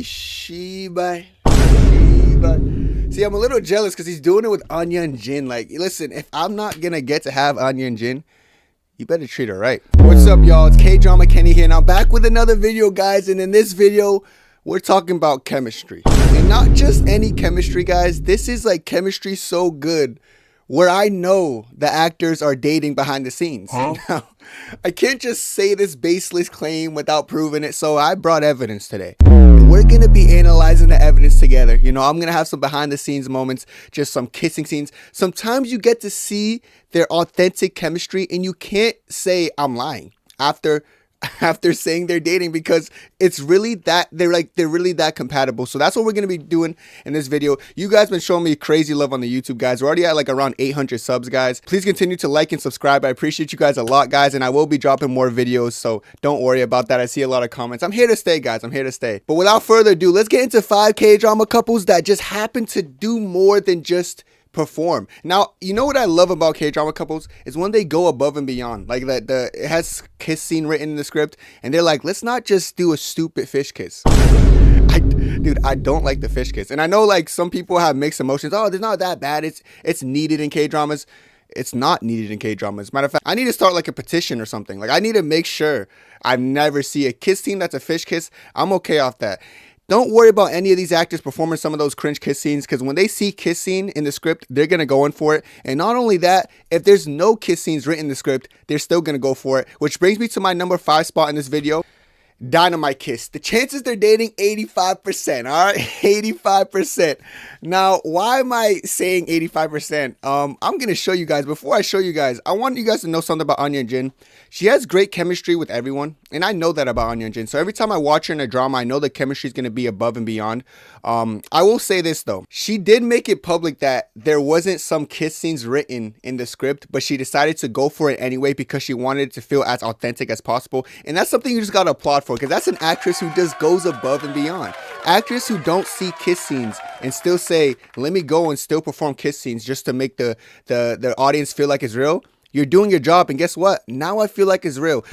Shiba. See, I'm a little jealous because he's doing it with Anya and Jin. Like, listen, if I'm not gonna get to have Anya and Jin, you better treat her right. What's up, y'all? It's Kdrama Kenny here, and I'm back with another video, guys. And in this video, we're talking about chemistry. And not just any chemistry, guys. This is like chemistry so good where I know the actors are dating behind the scenes. Now, I can't just say this baseless claim without proving it, so I brought evidence today. We're gonna be analyzing the evidence together. You know, I'm gonna have some behind the scenes moments, just some kissing scenes. Sometimes you get to see their authentic chemistry and you can't say I'm lying after saying they're dating, because it's really that they're really that compatible. So that's what we're gonna be doing in this video. You guys been showing me crazy love on the YouTube, guys. We're already at like around 800 subs, guys. Please continue to like and subscribe. I appreciate you guys a lot, guys, and I will be dropping more videos, so don't worry about that. I see a lot of comments. I'm here to stay, guys. I'm here to stay. But without further ado, let's get into 5 K-drama couples that just happen to do more than just perform. Now, you know what I love about K-drama couples is when they go above and beyond. Like it has kiss scene written in the script, and they're like, let's not just do a stupid fish kiss. Dude, I don't like the fish kiss, and I know like some people have mixed emotions. Oh, it's not that bad. It's needed in K-dramas. It's not needed in K-dramas. Matter of fact, I need to start like a petition or something. Like I need to make sure I never see a kiss scene that's a fish kiss. I'm okay off that. Don't worry about any of these actors performing some of those cringe kiss scenes, because when they see kiss scene in the script, they're going to go in for it. And not only that, if there's no kiss scenes written in the script, they're still going to go for it. Which brings me to my number 5 spot in this video. Dynamite Kiss. The chances they're dating, 85%. All right, 85%. Now, why am I saying 85%? I'm gonna show you guys. Before I show you guys, I want you guys to know something about Anya and Jin. She has great chemistry with everyone, and I know that about Anya and Jin. So every time I watch her in a drama, I know the chemistry is gonna be above and beyond. I will say this though, she did make it public that there wasn't some kiss scenes written in the script, but she decided to go for it anyway because she wanted it to feel as authentic as possible, and that's something you just gotta applaud for, because that's an actress who just goes above and beyond. Actors who don't see kiss scenes and still say, let me go and still perform kiss scenes just to make the audience feel like it's real. You're doing your job, and guess what? Now I feel like it's real.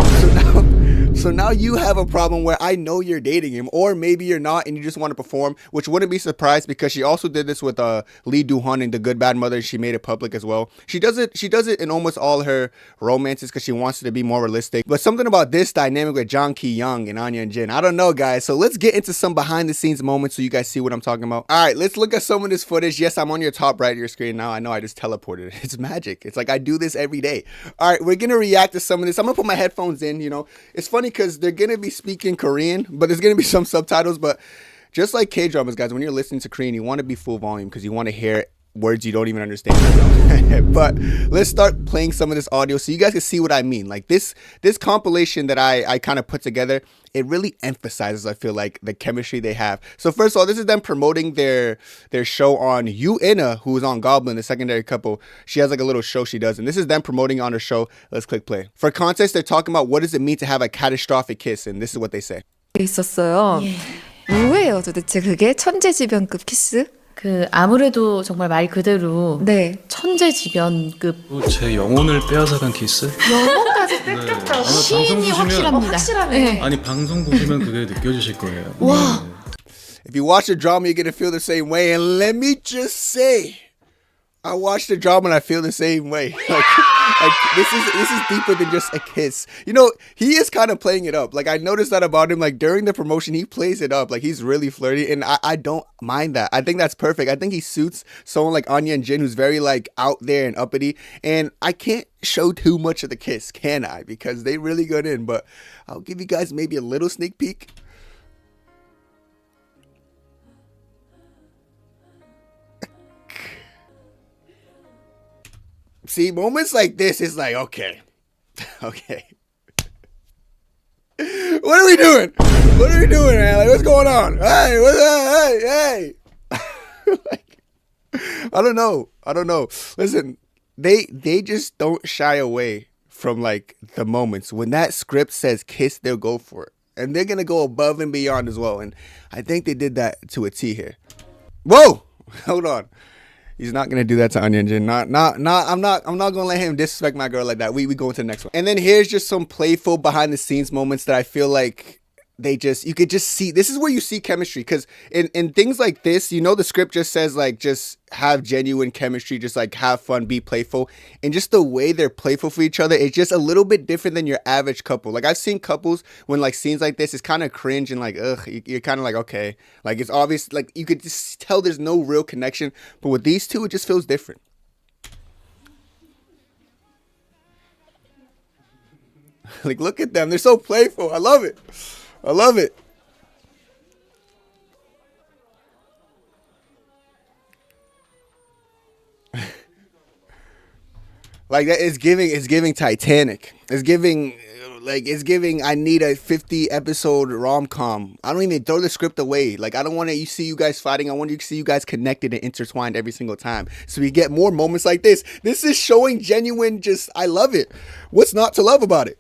So now you have a problem where I know you're dating him, or maybe you're not and you just want to perform, which wouldn't be surprised because she also did this with Lee Do-hun in The Good Bad Mother. She made it public as well. She does it in almost all her romances because she wants it to be more realistic. But something about this dynamic with Jang Ki-young and Anya and Jin, I don't know, guys. So let's get into some behind the scenes moments so you guys see what I'm talking about. All right, let's look at some of this footage. Yes, I'm on your top right of your screen now. I know I just teleported. It's magic. It's like I do this every day. All right, we're gonna react to some of this. I'm gonna put my headphones in. You know, it's funny because they're gonna be speaking Korean, but there's gonna be some subtitles. But just like K-dramas, guys, when you're listening to Korean, you want to be full volume because you want to hear words you don't even understand, you know? But let's start playing some of this audio so you guys can see what I mean. Like this compilation that I kind of put together, it really emphasizes, I feel like, the chemistry they have. So first of all, this is them promoting their show on Ina, who is on Goblin, the secondary couple. She has like a little show she does, and this is them promoting on her show. Let's click play. For context, they're talking about what does it mean to have a catastrophic kiss, and this is what they say. 있었어요. 뭐예요, 도대체 그게? 천재지변급 키스? 그 아무래도 정말 말 그대로 네. 천재지변급 제 영혼을 빼앗아간 키스? 영혼까지 뺏겼다고 시인이 확실합니다. 확실하네. 아니 방송 보시면 그게 느껴지실 거예요. 와. If you watch the drama, you're gonna feel the same way. And let me just say, I watched the drama and I feel the same way. Like this is deeper than just a kiss. You know, he is kind of playing it up. Like I noticed that about him. Like during the promotion, he plays it up. Like he's really flirty, and I don't mind that. I think that's perfect. I think he suits someone like Anya and Jin, who's very like out there and uppity. And I can't show too much of the kiss, can I? Because they really got in. But I'll give you guys maybe a little sneak peek. See, moments like this is like, okay. Okay. What are we doing? What are we doing, man? Like, what's going on? Hey, what's that? Hey. Like, I don't know. Listen, they just don't shy away from like the moments. When that script says kiss, they'll go for it. And they're gonna go above and beyond as well. And I think they did that to a T here. Whoa! Hold on. He's not gonna do that to Anya and Jin. I'm not gonna let him disrespect my girl like that. We go into the next one. And then here's just some playful behind the scenes moments that I feel like you could just see, this is where you see chemistry, because in things like this, you know, the script just says like just have genuine chemistry, just like have fun, be playful, and just the way they're playful for each other, it's just a little bit different than your average couple. Like I've seen couples when like scenes like this, it's kind of cringe and like ugh, you're kind of like okay, like it's obvious, like you could just tell there's no real connection, but with these two it just feels different. Like look at them, they're so playful. I love it. I love it. Like that is giving, it's giving Titanic. It's giving I need a 50 episode rom-com. I don't even throw the script away. Like I don't want to see you guys fighting. I want to see you guys connected and intertwined every single time. So we get more moments like this. This is showing genuine, just I love it. What's not to love about it?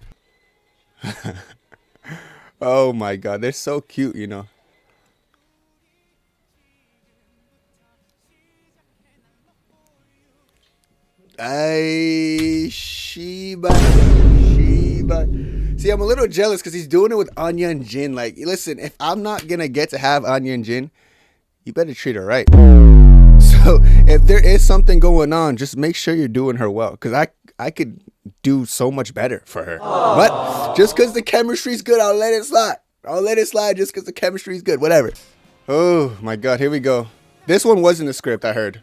Oh my god, they're so cute, you know. Sheba. See, I'm a little jealous because he's doing it with Anya and Jin. Like, listen, if I'm not gonna get to have Anya and Jin, you better treat her right. So if there is something going on, just make sure you're doing her well, because I could do so much better for her. But just because the chemistry's good, I'll let it slide. I'll let it slide just because the chemistry's good. Whatever. Oh my god, here we go. This one was in the script, I heard.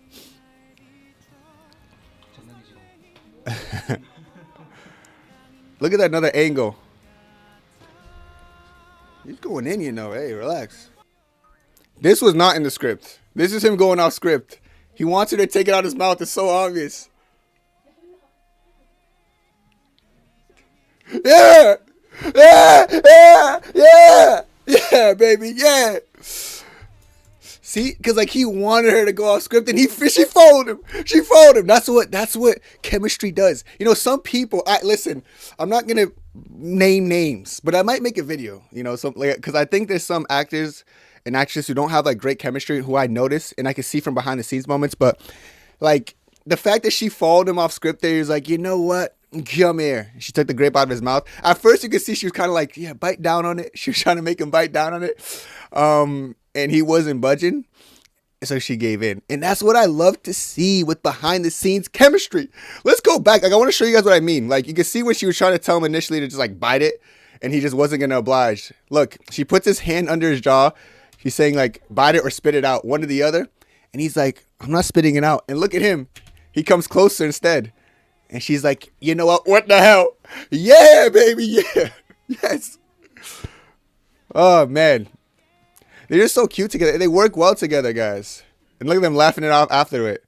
Look at that, another angle. He's going in, you know. Hey, relax. This was not in the script. This is him going off script. He wants her to take it out his mouth. It's so obvious. Yeah! Yeah, baby, yeah. See, because like he wanted her to go off script, and she followed him. She followed him. That's what chemistry does. You know, some people. Listen. I'm not gonna name names, but I might make a video. You know, because I think there's some actors and actresses who don't have like great chemistry who I notice, and I can see from behind the scenes moments. But like the fact that she followed him off script, there, he was like, you know what? Come here. She took the grape out of his mouth. At first, you could see she was kind of like, yeah, bite down on it. She was trying to make him bite down on it. And he wasn't budging. So she gave in. And that's what I love to see with behind the scenes chemistry. Let's go back. Like, I want to show you guys what I mean. Like, you can see when she was trying to tell him initially to just like bite it, and he just wasn't going to oblige. Look, she puts his hand under his jaw. She's saying like, bite it or spit it out, one or the other. And he's like, I'm not spitting it out. And look at him. He comes closer instead. And she's like, you know what? What the hell? Yeah, baby. Yeah. Yes. Oh, man. They're just so cute together. They work well together, guys. And look at them laughing it off after it.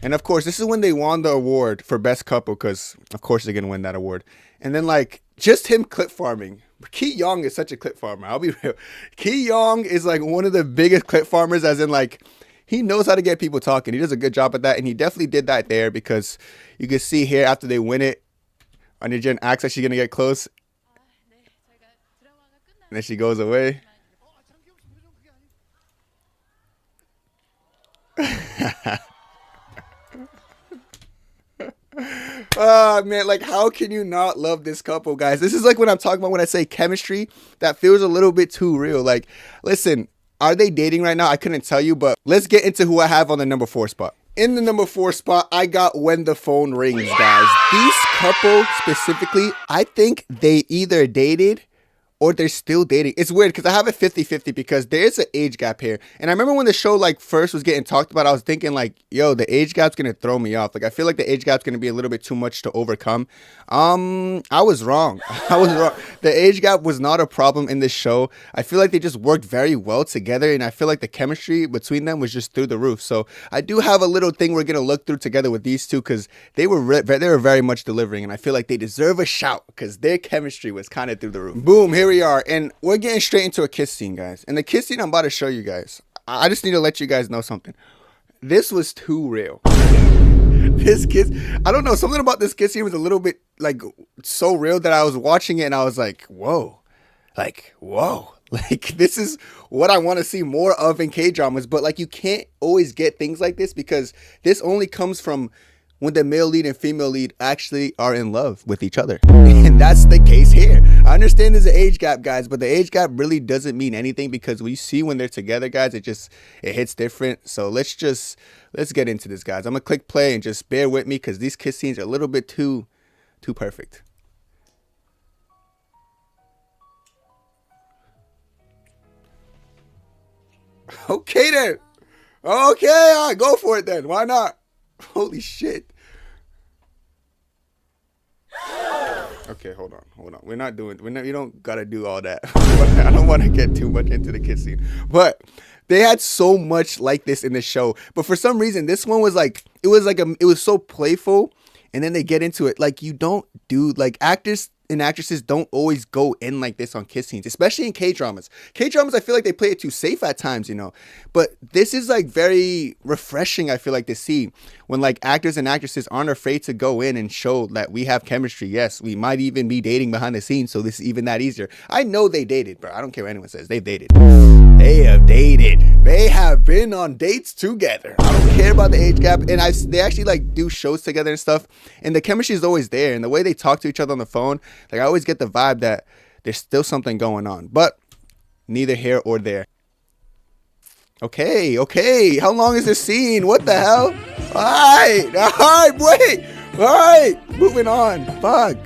And, of course, this is when they won the award for Best Couple because, of course, they're going to win that award. And then, like, just him clip farming. Ki Young is such a clip farmer. I'll be real. Ki Young is, like, one of the biggest clip farmers, as in, like, he knows how to get people talking. He does a good job at that, and he definitely did that there because you can see here after they win it, Anya Jin acts like she's going to get close. And then she goes away. Oh, man, like, how can you not love this couple, guys? This is like what I'm talking about when I say chemistry that feels a little bit too real. Like, listen, are they dating right now? I couldn't tell you, but let's get into who I have on the number 4 spot. In the number 4 spot, I got When the Phone Rings, guys. These couple specifically, I think they either dated or they're still dating. It's weird because I have a 50-50 because there's an age gap here. And I remember when the show like first was getting talked about, I was thinking like, yo, the age gap's going to throw me off. Like, I feel like the age gap's going to be a little bit too much to overcome. I was wrong. I was wrong. The age gap was not a problem in this show. I feel like they just worked very well together. And I feel like the chemistry between them was just through the roof. So I do have a little thing we're going to look through together with these two because they were very much delivering. And I feel like they deserve a shout because their chemistry was kind of through the roof. Boom, here we are. And we're getting straight into a kiss scene, guys. And the kiss scene I'm about to show you guys, I just need to let you guys know something. This was too real. This kiss, I don't know, something about this kiss scene was a little bit like so real that I was watching it and I was like, whoa. Like, whoa. Like, this is what I want to see more of in K-dramas. But like, you can't always get things like this because this only comes from when the male lead and female lead actually are in love with each other. And that's the case here. I understand there's an age gap, guys, but the age gap really doesn't mean anything because we see when they're together, guys, it hits different. So let's get into this, guys. I'm gonna click play and just bear with me because these kiss scenes are a little bit too perfect. Okay then. Okay, all right, go for it then. Why not? Holy shit. Okay, hold on. You don't gotta do all that. I don't want to get too much into the kiss scene. But they had so much like this in the show. But for some reason, this one was like, it was so playful. And then they get into it. Like, you don't do, like, actors and actresses don't always go in like this on kiss scenes, especially in K-dramas. K-dramas, I feel like they play it too safe at times, you know. But this is like very refreshing, I feel like, to see when like actors and actresses aren't afraid to go in and show that we have chemistry. Yes, we might even be dating behind the scenes, so this is even that easier. I know they dated, bro. I don't care what anyone says. They've dated. They have dated. They have been on dates together. I don't care about the age gap. And they actually like do shows together and stuff. And the chemistry is always there. And the way they talk to each other on the phone, like I always get the vibe that there's still something going on. But neither here or there. Okay. How long is this scene? What the hell? Alright, wait. Alright, moving on. Fuck.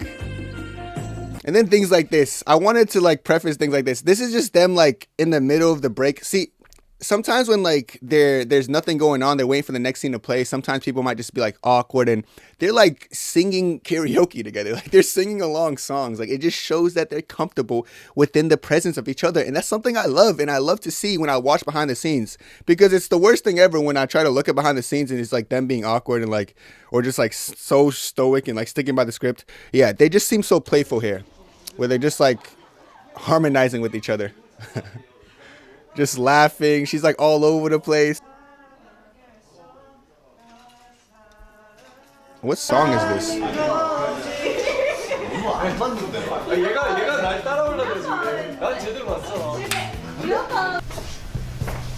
And then things like this. I wanted to like preface things like this. This is just them like in the middle of the break. See, sometimes when like there's nothing going on, they're waiting for the next scene to play. Sometimes people might just be like awkward and they're like singing karaoke together. Like they're singing along songs. Like it just shows that they're comfortable within the presence of each other. And that's something I love. And I love to see when I watch behind the scenes, because it's the worst thing ever when I try to look at behind the scenes and it's like them being awkward and like, or just like so stoic and like sticking by the script. Yeah, they just seem so playful here, where they're just like harmonizing with each other. Just laughing. She's like all over the place. What song is this?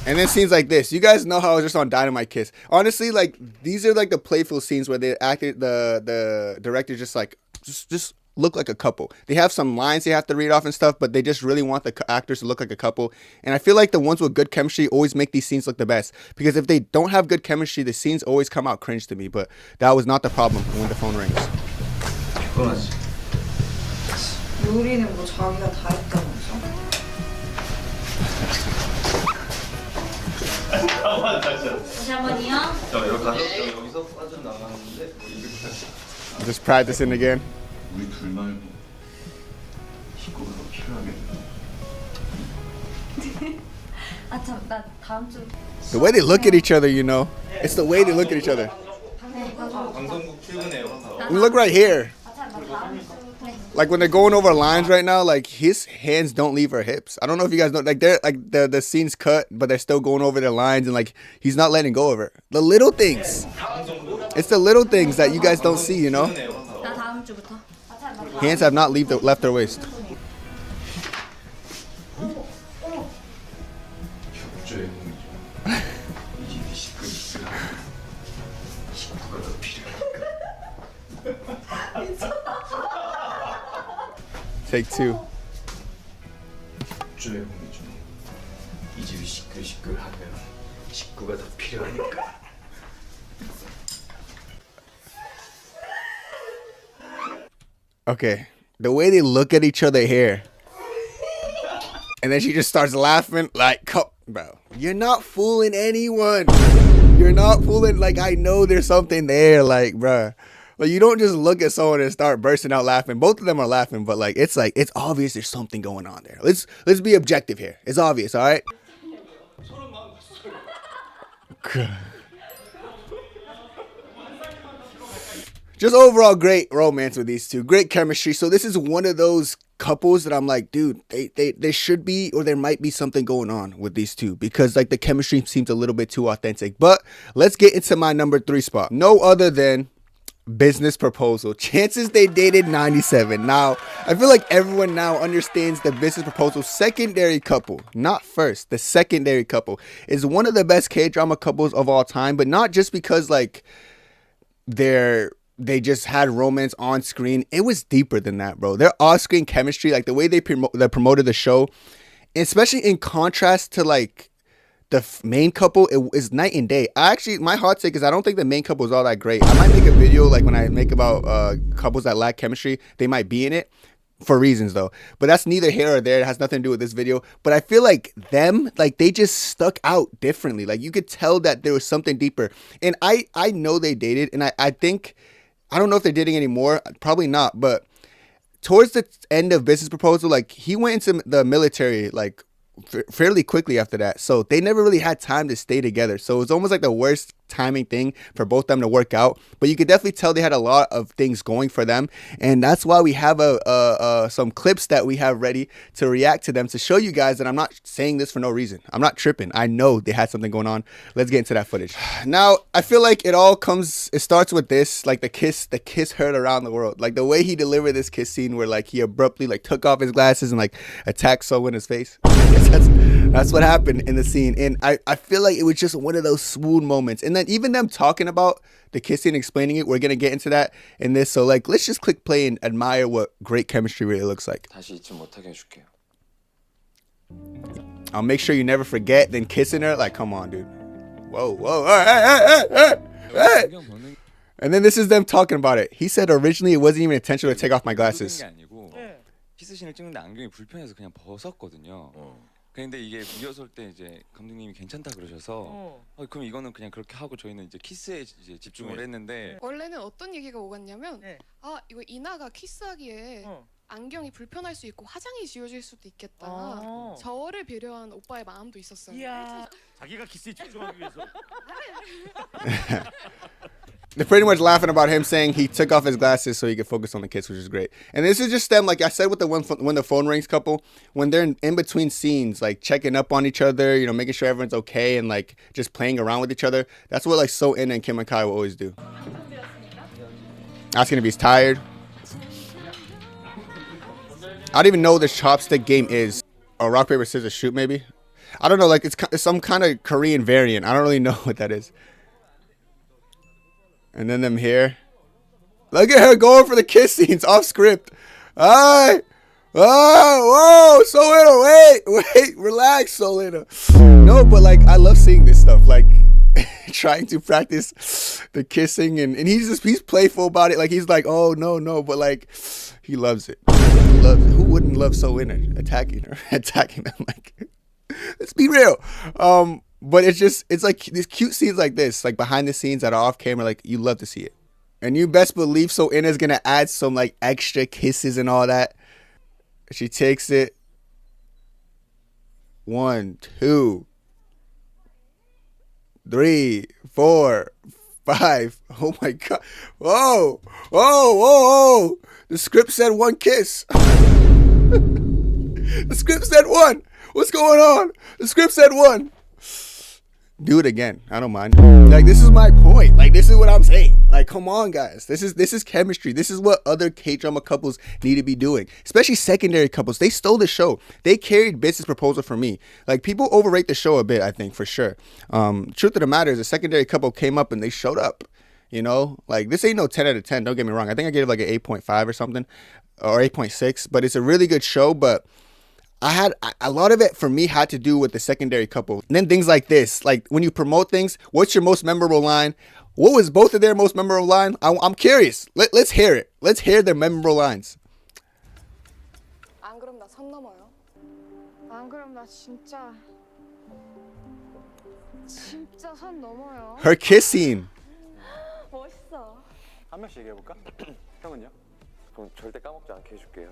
And then scenes like this. You guys know how I was just on Dynamite Kiss. Honestly, like these are like the playful scenes where the director just like just look like a couple. They have some lines they have to read off and stuff, but they just really want the actors to look like a couple. And I feel like the ones with good chemistry always make these scenes look the best, because if they don't have good chemistry, the scenes always come out cringe to me. But that was not the problem when the phone rings. 요리는 뭐 자기가 다 했다면서? 잠깐만요. Just practicing again. 우리 둘 말고 식구가 더 필요하겠다. 아 참, 나 다음 주. The way they look at each other, you know. It's the way they look at each other. 방송국 출근해요. Look right here. Like when they're going over lines right now, like his hands don't leave her hips. I don't know if you guys know, like they're like the scene's cut, but they're still going over their lines and like he's not letting go of her. The little things. It's the little things that you guys don't see, you know. 나 다음 주부터. Hands have not left their waist. 협조의 공이죠. 이 집이 시끌시끌하고 식구가 더 필요하니까. Take two. 협조의 공이죠. 이 집이 시끌시끌하면 식구가 더 필요하니까. Okay, the way they look at each other here, and then she just starts laughing like, bro, you're not fooling anyone. You're not fooling. Like, I know there's something there, like, bro. Like, you don't just look at someone and start bursting out laughing. Both of them are laughing, but like it's obvious there's something going on there. Let's be objective here. It's obvious, all right? Just overall great romance with these two. Great chemistry. So this is one of those couples that I'm like, dude, they should be, or there might be something going on with these two, because like the chemistry seems a little bit too authentic. But let's get into my number 3 spot. No other than Business Proposal. Chances they dated 97. Now, I feel like everyone now understands the Business Proposal secondary couple, not first. The secondary couple is one of the best K-drama couples of all time, but not just because like they just had romance on screen. It was deeper than that, bro. Their off-screen chemistry, like the way they promoted the show, especially in contrast to like the main couple, it is night and day. My hot take is I don't think the main couple is all that great. I might make a video like when I make about couples that lack chemistry. They might be in it for reasons though, but that's neither here or there. It has nothing to do with this video. But I feel like them, like they just stuck out differently. Like you could tell that there was something deeper. And I know they dated, and I think, I don't know if they're dating anymore. Probably not. But towards the end of Business Proposal, like he went into the military like fairly quickly after that, so they never really had time to stay together. So it was almost like the worst timing thing for both them to work out. But you could definitely tell they had a lot of things going for them, and that's why we have some clips that we have ready to react to them, to show you guys that I'm not saying this for no reason. I'm not tripping. I know they had something going on. Let's get into that footage. Now I feel like it starts with this, like the kiss heard around the world. Like the way he delivered this kiss scene, where like he abruptly like took off his glasses and like attacked So in his face. That's what happened in the scene, and I feel like it was just one of those smooth moments. And then even them talking about the kissing, explaining it, we're gonna get into that in this. So like, let's just click play and admire what great chemistry really looks like. 다시 잊지 못하게 해줄게요. I'll make sure you never forget. Then kissing her, like, come on, dude. Whoa, hey. And then this is them talking about it. He said originally it wasn't even intentional to take off my glasses. 키스신을 찍는데 안경이 불편해서 그냥 벗었거든요. 근데 이게 리허설 때 이제 감독님이 괜찮다 그러셔서 그럼 이거는 그냥 그렇게 하고 저희는 이제 키스에 이제 집중을 했는데 원래는 어떤 얘기가 오갔냐면 아 이거 이나가 키스하기에 안경이 불편할 수 있고 화장이 지워질 수도 있겠다. 저를 배려한 오빠의 마음도 있었어요. 자기가 키스에 집중하기 위해서. They're pretty much laughing about him saying he took off his glasses so he could focus on the kiss, which is great. And this is just them, like I said, with the when the phone rings couple, when they're in between scenes, like checking up on each other, you know, making sure everyone's okay, and like just playing around with each other. That's what like So In and Kim and Kai will always do. Asking if he's tired. I don't even know what this chopstick game is. Oh, rock, paper, scissors, shoot, maybe? I don't know, like it's some kind of Korean variant. I don't really know what that is. And then them here. Look at her going for the kiss scenes off script. Alright. Oh, whoa, Solina, wait, relax, Solina. No, but like, I love seeing this stuff. Like, trying to practice the kissing, and he's playful about it. Like, he's like, oh, no, but like, he loves it. He loves it. Who wouldn't love Solina attacking them? Like, let's be real. But it's like these cute scenes like this, like behind the scenes that are off camera, like you love to see it. And you best believe So Ina's gonna add some like extra kisses and all that. She takes it. 1, 2, 3, 4, 5. Oh my god. Whoa. The script said 1 kiss. The script said 1. What's going on? The script said 1. Do it again. I don't mind. Like, this is my point. Like, this is what I'm saying. Like, come on, guys. This is chemistry. This is what other K-drama couples need to be doing. Especially secondary couples. They stole the show. They carried Business Proposal for me. Like, people overrate the show a bit, I think, for sure. Truth of the matter is, a secondary couple came up and they showed up. You know? Like, this ain't no 10 out of 10. Don't get me wrong. I think I gave it like an 8.5 or something. Or 8.6. But it's a really good show, but a lot of it for me had to do with the secondary couple. And then things like this, like when you promote things, what's your most memorable line? What was both of their most memorable line? I'm curious. Let's hear it. Let's hear their memorable lines. 안 그럼 나 선 넘어요. 안 그럼 나 진짜 선 넘어요. Her kiss scene. 멋있어. 한 명씩 얘기해 볼까? 형은요? 그럼 절대 까먹지 않게 해줄게요.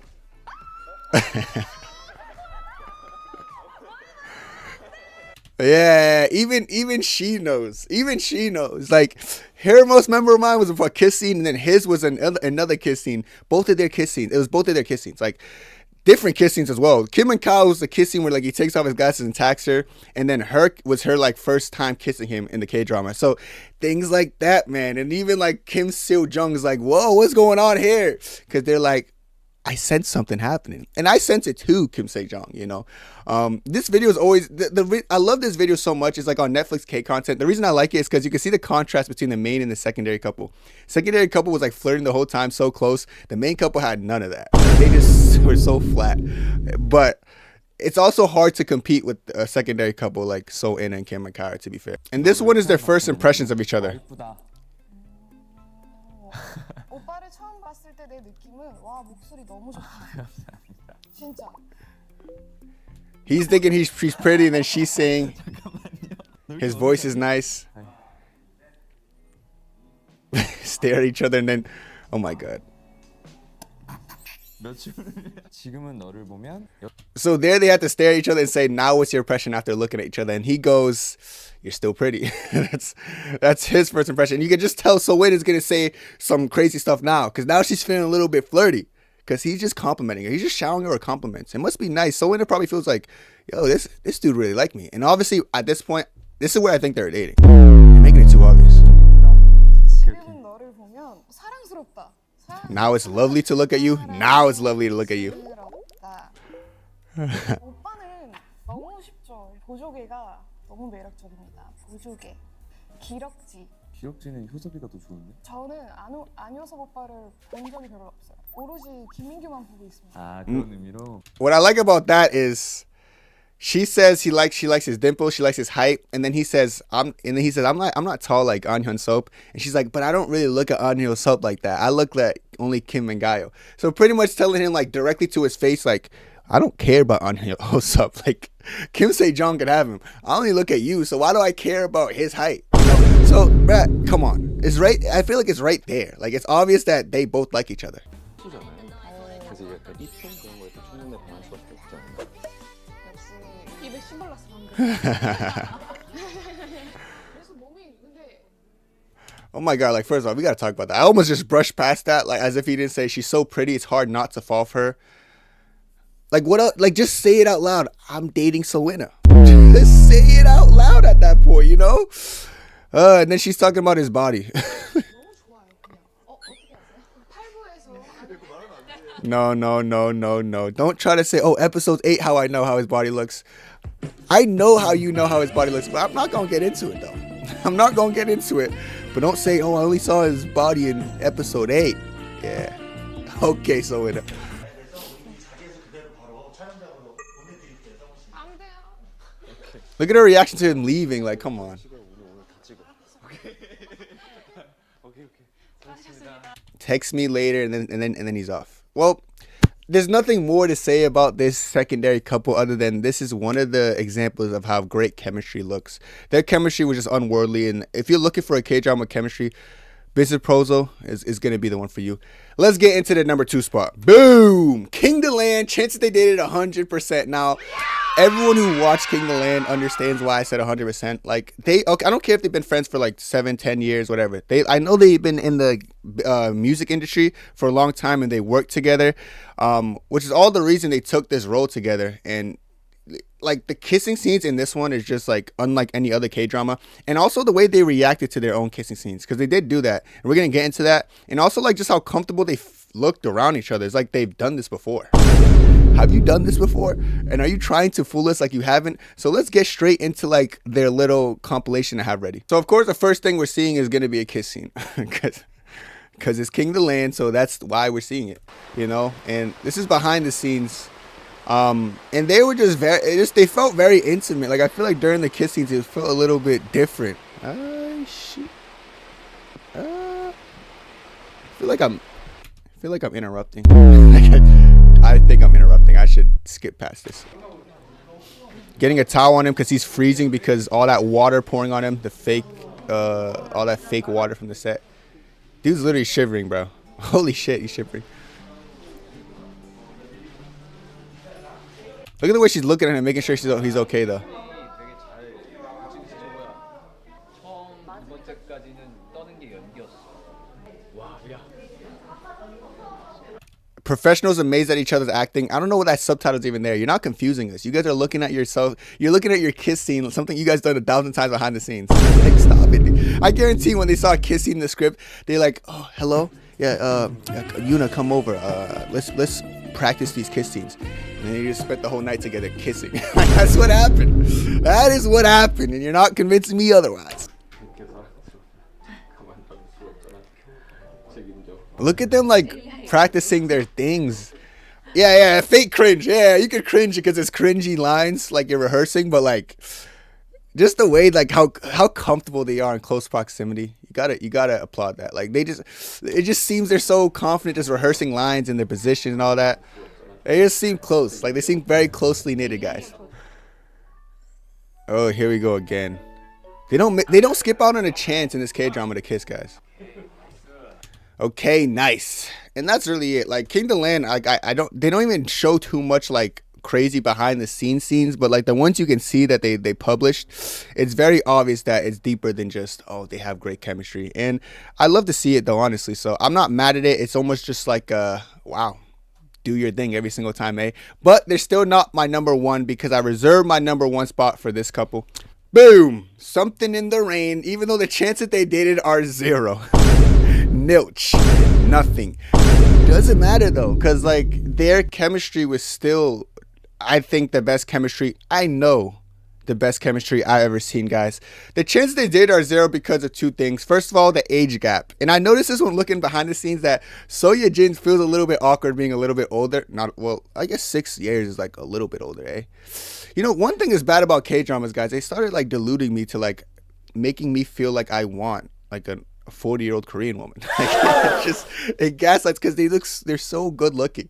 Yeah, even she knows. Even she knows. Like, her most memorable line was a kiss scene, and then his was another kiss scene. Both of their kiss scenes. It was both of their kiss scenes. Like, different kiss scenes as well. Kim and Kyle was the kiss scene where like he takes off his glasses and attacks her, and then her was her like first time kissing him in the K-drama. So things like that, man. And even like Kim Seo Jung is like, whoa, what's going on here? Because they're like, I sense something happening, and I sense it too, Kim Se-jong. You know, this video is always I love this video so much. It's like on Netflix K content. The reason I like it is because you can see the contrast between the main and the secondary couple. Secondary couple was like flirting the whole time, so close. The main couple had none of that. They just were so flat. But it's also hard to compete with a secondary couple like So In and Kim and Kara, to be fair. And this one is their first impressions of each other. 오빠를 처음 봤을 때 내 느낌은 와 목소리 너무 좋다. 진짜. He's thinking she's pretty, and then she's saying his voice is nice. Stare at each other, and then, oh my god. 지금은 너를 보면 So there they have to stare at each other and say, now what's your impression after looking at each other? And he goes, you're still pretty. that's his first impression. You can just tell So-in is going to say some crazy stuff now, because now she's feeling a little bit flirty, because he's just complimenting her. He's just showering her with compliments. It must be nice. So-in probably feels like, yo, this dude really like me. And obviously at this point, this is where I think they're dating. They're making it too obvious. 지금은 너를 보면 사랑스럽다. Now it's lovely to look at you. Now it's lovely to look at you. 오빠는 너무 쉽죠. 보조개가 너무 매력적입니다. 보조개, 기럭지. 기억지는 효섭이가 더 좋은데? 저는 안효섭 오빠를 본 적이 별로 없어요. 오로지 김민규만 보고 있습니다. 아 그런 의미로. What I like about that is she says she likes his dimple, she likes his height, and then he says I'm not tall like An Hyun-sop, and she's like, but I don't really look at An Hyun-sop like that. I look like only Kim and Gayo. So pretty much telling him like directly to his face, like, I don't care about An Hyun-sop. Like, Kim Se-jong could have him. I only look at you, so why do I care about his height? You know? So, bruh, come on. It's right. I feel like it's right there. Like, it's obvious that they both like each other. 그래서 약간 이쁜 그런 거에 또 첫눈에 반할 수밖에 없지 않나? 역시 입에 심벌났어 방금. 그래서 몸이 근데. Oh my god, like, first of all, we gotta talk about that. I almost just brushed past that, like, as if he didn't say she's so pretty, it's hard not to fall for her. Like, what else? Like, just say it out loud. I'm dating So-in. Just say it out loud at that point, you know? And then she's talking about his body. No. Don't try to say, oh, episode 8, how I know how his body looks. I know how you know how his body looks, but I'm not going to get into it, though. I'm not going to get into it. But don't say, oh, I only saw his body in episode 8. Yeah. Okay, So-in. Look at her reaction to him leaving. Like, come on. Text me later, and then he's off. Well, there's nothing more to say about this secondary couple other than this is one of the examples of how great chemistry looks. Their chemistry was just unworldly, and if you're looking for a K-drama chemistry, Business Proposal is going to be the one for you. Let's get into the number 2 spot. Boom! King the Land. Chances they dated 100%. Now, everyone who watched King the Land understands why I said 100%. Like, okay, I don't care if they've been friends for like 7, 10 years, whatever. I know they've been in the music industry for a long time, and they worked together, which is all the reason they took this role together. And like the kissing scenes in this one is just like unlike any other K-drama, and also the way they reacted to their own kissing scenes, because they did do that, and we're gonna get into that. And also like just how comfortable they looked around each other. It's like they've done this before. Have you done this before? And are you trying to fool us like you haven't? So let's get straight into like their little compilation I have ready. So of course the first thing we're seeing is gonna be a kiss scene, because it's King the Land, so that's why we're seeing it, you know. And this is behind the scenes. And they were just they felt very intimate. Like, I feel like during the kiss scenes it felt a little bit different. Shit. I feel like I'm interrupting. I think I'm interrupting. I should skip past this. Getting a towel on him because he's freezing because all that water pouring on him, all that fake water from the set. Dude's literally shivering, bro. Holy shit, he's shivering. Look at the way she's looking at him, making sure he's okay, though. Professionals amazed at each other's acting. I don't know what that subtitle's even there. You're not confusing us. You guys are looking at yourself. You're looking at your kiss scene, something you guys done 1,000 times behind the scenes. Like, stop it. I guarantee when they saw a kiss scene in the script, they're like, oh, hello? Yuna, come over. Let's practice these kiss scenes. And then you just spent the whole night together kissing. That's what happened. That is what happened, and you're not convincing me otherwise. Look at them like practicing their things. Yeah, fake cringe. Yeah, you could cringe because it's cringy lines like you're rehearsing, but like just the way like how comfortable they are in close proximity. You gotta applaud that. Like it just seems they're so confident just rehearsing lines and their position and all that. They just seem close. Like they seem very closely knitted, guys. Oh, here we go again. They don't skip out on a chance in this K-drama to kiss, guys. Okay, nice. And that's really it. Like King the Land, like they don't even show too much like crazy behind the scenes, but like the ones you can see that they published, it's very obvious that it's deeper than just, oh, they have great chemistry. And I love to see it though, honestly. So I'm not mad at it. It's almost just like wow, do your thing every single time, eh? But they're still not my number one because I reserved my number one spot for this couple. Boom! Something in the Rain, even though the chance that they dated are 0. Nilch. Nothing. Doesn't matter though, because like their chemistry was still, I think, the best chemistry. I know the best chemistry I've ever seen, guys. The chances they did are 0 because of 2 things. First of all, the age gap. And I noticed this when looking behind the scenes that Soya Jin feels a little bit awkward being a little bit older. I guess 6 years is like a little bit older, eh? You know, one thing is bad about K-dramas, guys. They started like deluding me to like making me feel like I want like a 40-year-old Korean woman. Like, it gaslights because they're so good looking,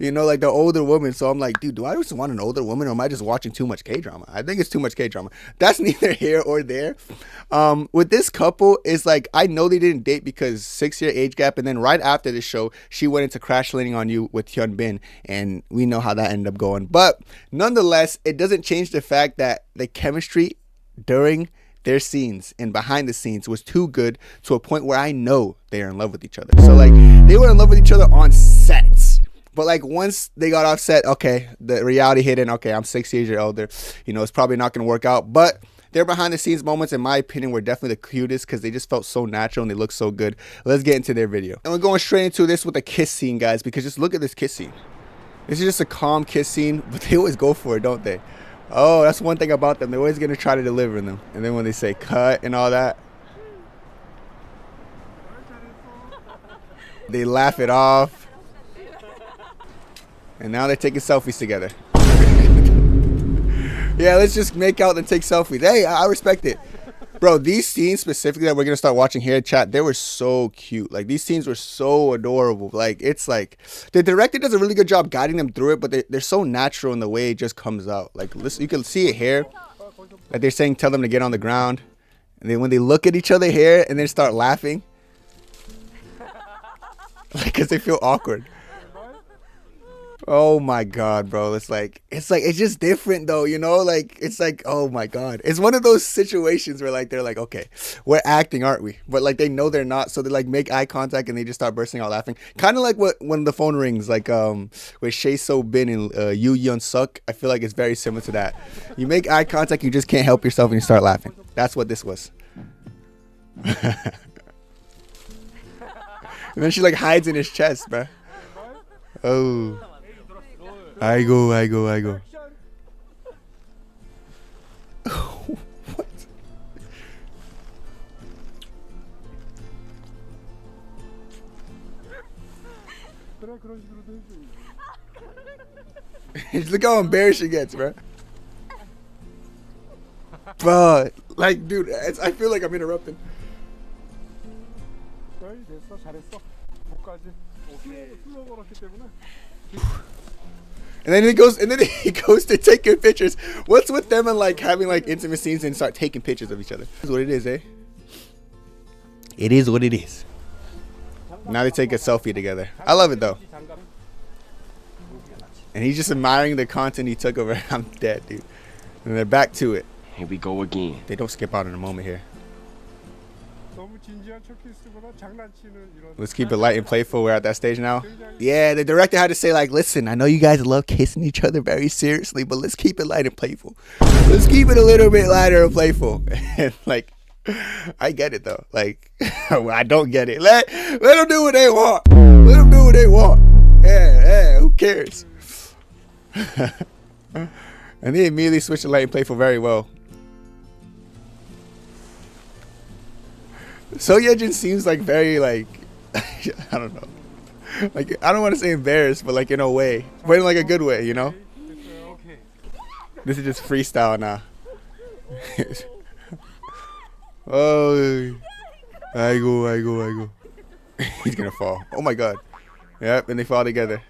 you know, like the older woman. So I'm like, dude, do I just want an older woman, or am I just watching too much K-drama? I think it's too much K-drama. That's neither here or there. With this couple, is like, I know they didn't date because 6-year age gap, and then right after the show, she went into Crash Landing on You with Hyun Bin, and we know how that ended up going. But nonetheless, it doesn't change the fact that the chemistry during their scenes and behind the scenes was too good to a point where I know they are in love with each other. So like they were in love with each other on sets, but like once they got off set, okay, the reality hit in. Okay, I'm 6 years older, you know, it's probably not gonna work out. But their behind the scenes moments, in my opinion, were definitely the cutest because they just felt so natural and they looked so good. Let's get into their video, and we're going straight into this with a kiss scene, guys, because just look at this kiss scene. This is just a calm kiss scene, but they always go for it, don't they? Oh, that's one thing about them. They're always going to try to deliver them. And then when they say cut and all that, they laugh it off. And now they're taking selfies together. Yeah, let's just make out and take selfies. Hey, I respect it. Bro, these scenes specifically that we're going to start watching here, chat, they were so cute. Like, these scenes were so adorable. Like, it's like, the director does a really good job guiding them through it, but they're so natural in the way it just comes out. Like, listen, you can see it here. Like, they're saying, tell them to get on the ground. And then when they look at each other here and then start laughing. Like, because they feel awkward. Oh my god, bro. It's just different though, you know? Like, it's like, oh my god. It's one of those situations where like they're like, okay, we're acting, aren't we? But like they know they're not, so they like make eye contact and they just start bursting out laughing. Kind of like when the phone rings, like with Shea So Bin and Yoo Yeon Suk. I feel like it's very similar to that. You make eye contact, you just can't help yourself and you start laughing. That's what this was. And then she like hides in his chest, bro. Oh. I go. What? Look how embarrassed she gets, bro. But like, dude, I feel like I'm interrupting. And then he goes to taking pictures. What's with them and like having like intimate scenes and start taking pictures of each other? That's what it is, eh? It is what it is. Now they take a selfie together. I love it though. And he's just admiring the content he took over. I'm dead, dude. And they're back to it. Here we go again. They don't skip out in a moment here. Let's keep it light and playful. We're at that stage now. Yeah, the director had to say like, listen, I know you guys love kissing each other very seriously, but let's keep it light and playful. Let's keep it a little bit lighter and playful. And like, I get it though. Like, I don't get it. Let them do what they want. Let them do what they want. Yeah, who cares? And they immediately switched to letting Playful very well. So Yejin seems like very like I don't know. Like I don't want to say embarrassed, but like in a way, but in like a good way, you know. This is just freestyle now. Oh, I go. He's gonna fall. Oh my god. Yep, and they fall together.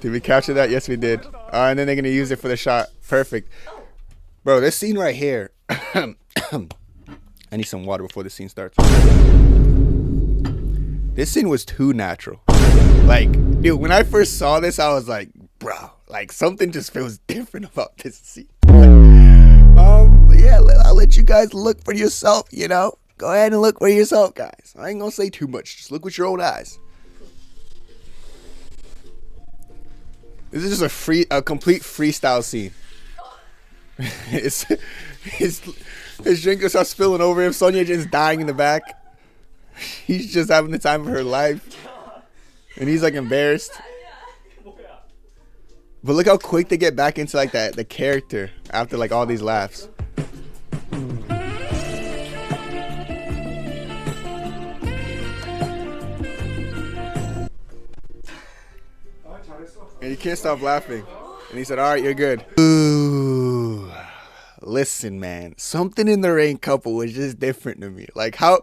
Did we capture that? Yes, we did. And then they're gonna use it for the shot. Perfect. Bro, this scene right here. I need some water before the scene starts. This scene was too natural. Like, dude, when I first saw this, I was like, bro, like something just feels different about this scene. Yeah, I'll let you guys look for yourself, you know? Go ahead and look for yourself, guys. I ain't gonna say too much. Just look with your own eyes. This is just a complete freestyle scene. his drink just starts spilling over him. Sonya just dying in the back. He's just having the time of her life. And he's like embarrassed. But look how quick they get back into like the character after like all these laughs. And he can't stop laughing. And he said, all right, you're good. Ooh. Listen, man. Something in the Rain couple was just different to me. Like how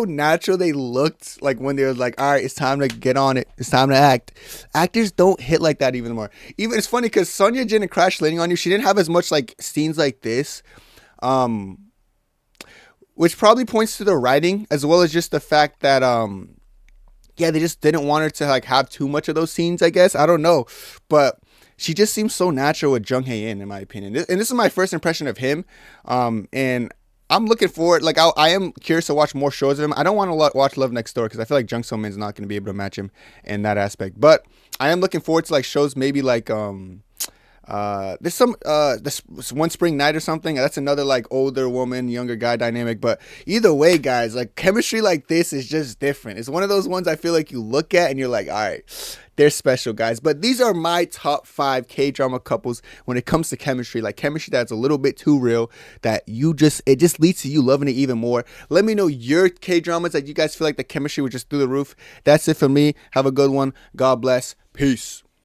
natural they looked like when they were like, all right, it's time to get on it. It's time to act. Actors don't hit like that even more. Even it's funny because Sonya Jin and Crash Landing on You, she didn't have as much like scenes like this. Which probably points to the writing as well as just the fact that yeah, they just didn't want her to like have too much of those scenes, I guess. I don't know. But she just seems so natural with Jung Hae-in, in my opinion. And this is my first impression of him. And I'm looking forward. Like, I am curious to watch more shows of him. I don't want to watch Love Next Door because I feel like Jung So-min's not going to be able to match him in that aspect. But I am looking forward to like shows maybe like there's some this One Spring Night or something. That's another like older woman, younger guy dynamic. But either way, guys, like chemistry like this is just different. It's one of those ones I feel like you look at and you're like, all right, they're special, guys. But these are my top 5 K-drama couples when it comes to chemistry. Like chemistry that's a little bit too real that it just leads to you loving it even more. Let me know your K-dramas that you guys feel like the chemistry was just through the roof. That's it for me. Have a good one. God bless. Peace.